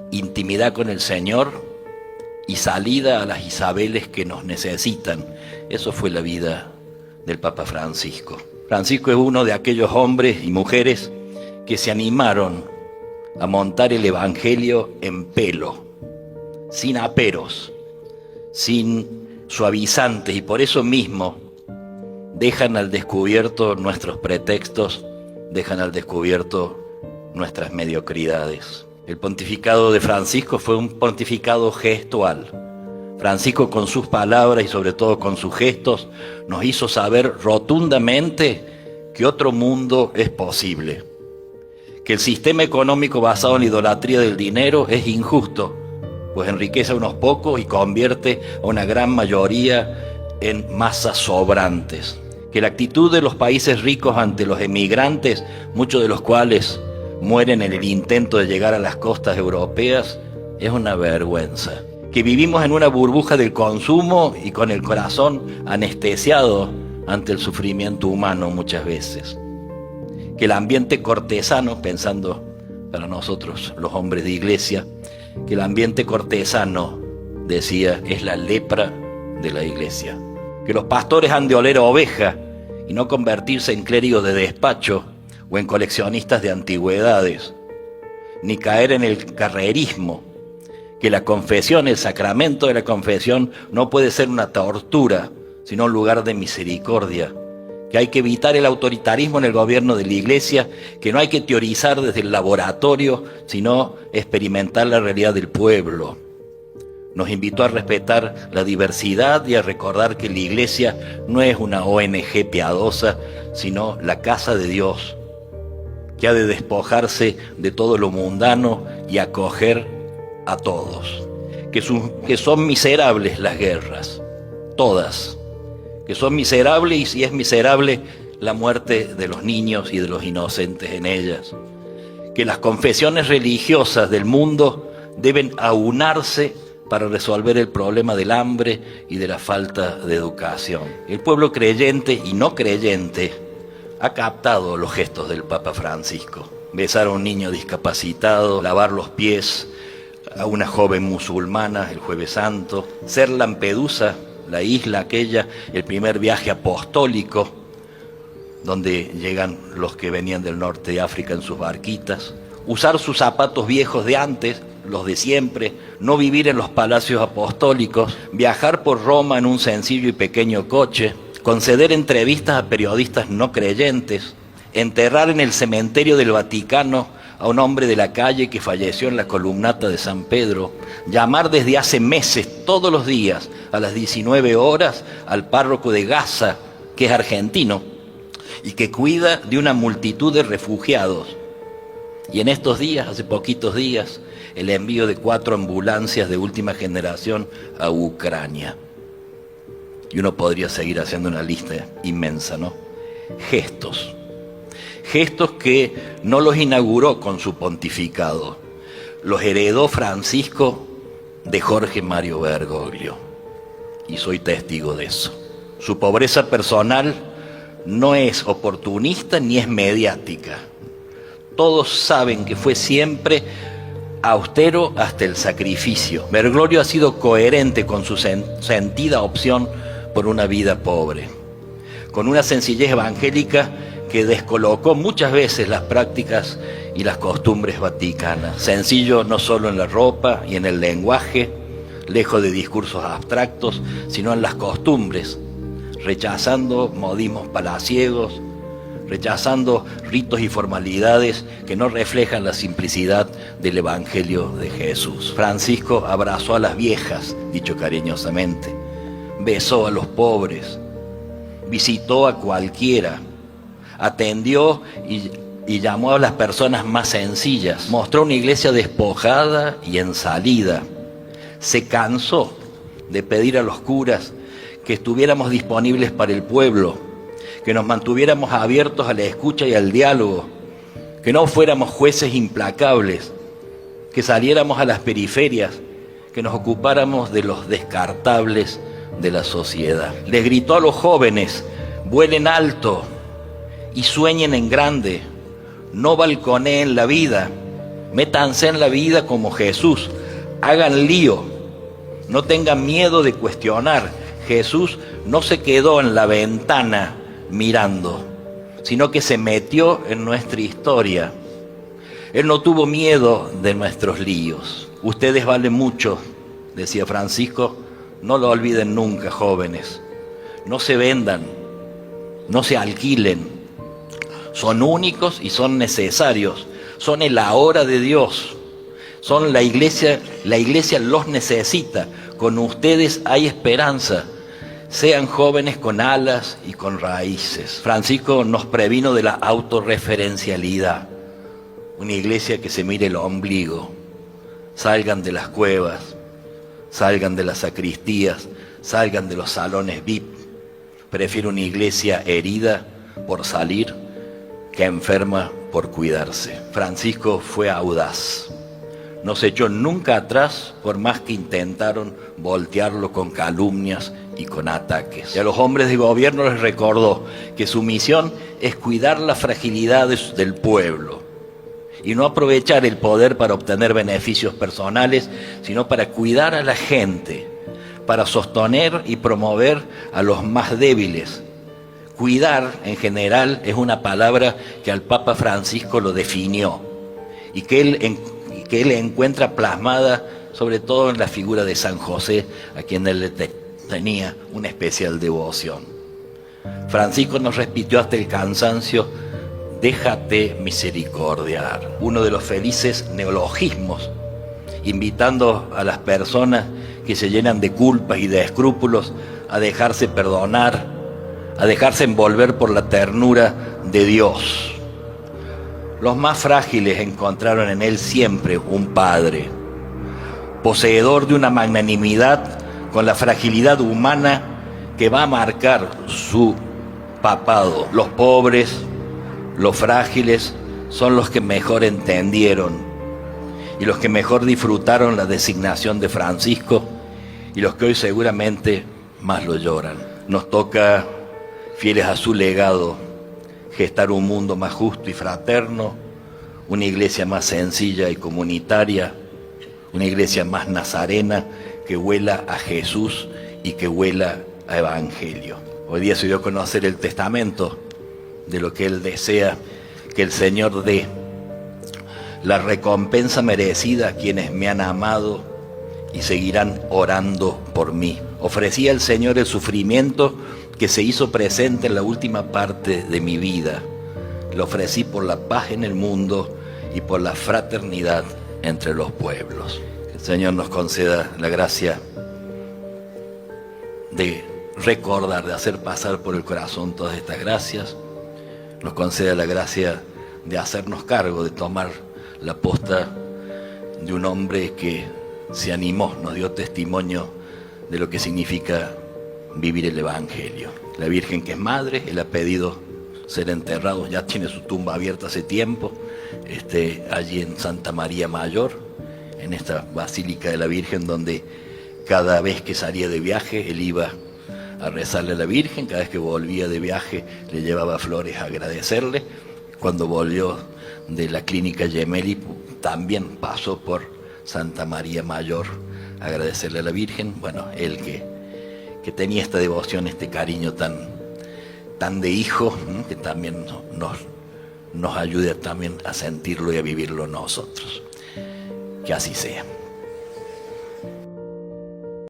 intimidad con el Señor y salida a las Isabeles que nos necesitan. Eso fue la vida del Papa Francisco. Francisco es uno de aquellos hombres y mujeres que se animaron a montar el Evangelio en pelo, sin aperos, sin suavizantes, y por eso mismo dejan al descubierto nuestros pretextos, dejan al descubierto nuestras mediocridades. El pontificado de Francisco fue un pontificado gestual. Francisco, con sus palabras y sobre todo con sus gestos, nos hizo saber rotundamente que otro mundo es posible, que el sistema económico basado en la idolatría del dinero es injusto, pues enriquece a unos pocos y convierte a una gran mayoría en masas sobrantes, que la actitud de los países ricos ante los emigrantes, muchos de los cuales mueren en el intento de llegar a las costas europeas, es una vergüenza, que vivimos en una burbuja del consumo y con el corazón anestesiado ante el sufrimiento humano muchas veces, que el ambiente cortesano, pensando para nosotros los hombres de iglesia, que el ambiente cortesano, decía, es la lepra de la iglesia, que los pastores han de oler a oveja y no convertirse en clérigos de despacho o en coleccionistas de antigüedades, ni caer en el carrerismo, que la confesión, el sacramento de la confesión, no puede ser una tortura, sino un lugar de misericordia, que hay que evitar el autoritarismo en el gobierno de la iglesia, que no hay que teorizar desde el laboratorio, sino experimentar la realidad del pueblo. Nos invitó a respetar la diversidad y a recordar que la iglesia no es una ONG piadosa, sino la casa de Dios, que ha de despojarse de todo lo mundano y acoger a todos. Que son miserables las guerras, todas. Que son miserables y es miserable la muerte de los niños y de los inocentes en ellas. Que las confesiones religiosas del mundo deben aunarse para resolver el problema del hambre y de la falta de educación. El pueblo creyente y no creyente ha captado los gestos del Papa Francisco. Besar a un niño discapacitado, lavar los pies a una joven musulmana el Jueves Santo, ser Lampedusa, la isla aquella, el primer viaje apostólico, donde llegan los que venían del norte de África en sus barquitas, usar sus zapatos viejos de antes, los de siempre, no vivir en los palacios apostólicos, viajar por Roma en un sencillo y pequeño coche, conceder entrevistas a periodistas no creyentes, enterrar en el cementerio del Vaticano a un hombre de la calle que falleció en la columnata de San Pedro, llamar desde hace meses, todos los días, a las 19 horas, al párroco de Gaza, que es argentino, y que cuida de una multitud de refugiados. Y en estos días, hace poquitos días, el envío de 4 ambulancias de última generación a Ucrania. Y uno podría seguir haciendo una lista inmensa, ¿no? Gestos. Gestos que no los inauguró con su pontificado, los heredó Francisco de Jorge Mario Bergoglio, y soy testigo de eso. Su pobreza personal no es oportunista ni es mediática. Todos saben que fue siempre austero hasta el sacrificio. Bergoglio ha sido coherente con su sentida opción por una vida pobre, con una sencillez evangélica que descolocó muchas veces las prácticas y las costumbres vaticanas. Sencillo no solo en la ropa y en el lenguaje, lejos de discursos abstractos, sino en las costumbres, rechazando modismos palaciegos, rechazando ritos y formalidades que no reflejan la simplicidad del Evangelio de Jesús. Francisco abrazó a las viejas, dicho cariñosamente, besó a los pobres, visitó a cualquiera, atendió y llamó a las personas más sencillas, mostró una iglesia despojada y en salida. Se cansó de pedir a los curas que estuviéramos disponibles para el pueblo, que nos mantuviéramos abiertos a la escucha y al diálogo, que no fuéramos jueces implacables, que saliéramos a las periferias, que nos ocupáramos de los descartables de la sociedad. Les gritó a los jóvenes: vuelen alto y sueñen en grande, no balconeen la vida, Métanse en la vida como Jesús, hagan lío, no tengan miedo de cuestionar. Jesús no se quedó en la ventana mirando, sino que se metió en nuestra historia. Él no tuvo miedo de nuestros líos. Ustedes valen mucho, decía Francisco, no lo olviden nunca, jóvenes. No se vendan, no se alquilen. Son únicos y son necesarios. Son el ahora de Dios. Son la iglesia los necesita. Con ustedes hay esperanza. Sean jóvenes con alas y con raíces. Francisco nos previno de la autorreferencialidad. Una iglesia que se mire el ombligo. Salgan de las cuevas, salgan de las sacristías, salgan de los salones VIP. Prefiero una iglesia herida por salir que enferma por cuidarse. Francisco fue audaz. No se echó nunca atrás por más que intentaron voltearlo con calumnias y con ataques. Y a los hombres de gobierno les recordó que su misión es cuidar las fragilidades del pueblo y no aprovechar el poder para obtener beneficios personales, sino para cuidar a la gente, para sostener y promover a los más débiles. Cuidar, en general, es una palabra que al Papa Francisco lo definió y que él encuentra plasmada sobre todo en la figura de San José, a quien él tenía una especial devoción. Francisco nos repitió hasta el cansancio: déjate misericordiar. Uno de los felices neologismos, invitando a las personas que se llenan de culpas y de escrúpulos a dejarse perdonar, a dejarse envolver por la ternura de Dios. Los más frágiles encontraron en él siempre un padre, poseedor de una magnanimidad con la fragilidad humana que va a marcar su papado. Los pobres, los frágiles, son los que mejor entendieron y los que mejor disfrutaron la designación de Francisco y los que hoy seguramente más lo lloran. Nos toca, fieles a su legado, gestar un mundo más justo y fraterno, una iglesia más sencilla y comunitaria, una iglesia más nazarena que huela a Jesús y que huela a Evangelio. Hoy día se dio a conocer el testamento de lo que él desea que el Señor dé, la recompensa merecida a quienes me han amado y seguirán orando por mí. Ofrecía al Señor el sufrimiento que se hizo presente en la última parte de mi vida. Lo ofrecí por la paz en el mundo y por la fraternidad entre los pueblos. Que el Señor nos conceda la gracia de recordar, de hacer pasar por el corazón todas estas gracias. Nos conceda la gracia de hacernos cargo, de tomar la posta de un hombre que se animó, nos dio testimonio de lo que significa vivir el Evangelio. La Virgen, que es madre, él ha pedido ser enterrado, ya tiene su tumba abierta hace tiempo, allí en Santa María Mayor, en esta Basílica de la Virgen, donde cada vez que salía de viaje él iba a rezarle a la Virgen. Cada vez que volvía de viaje le llevaba flores a agradecerle. Cuando volvió de la clínica Gemelli también pasó por Santa María Mayor a agradecerle a la Virgen. Bueno, él que tenía esta devoción, este cariño tan de hijo, que también nos ayude también a sentirlo y a vivirlo nosotros. Que así sea.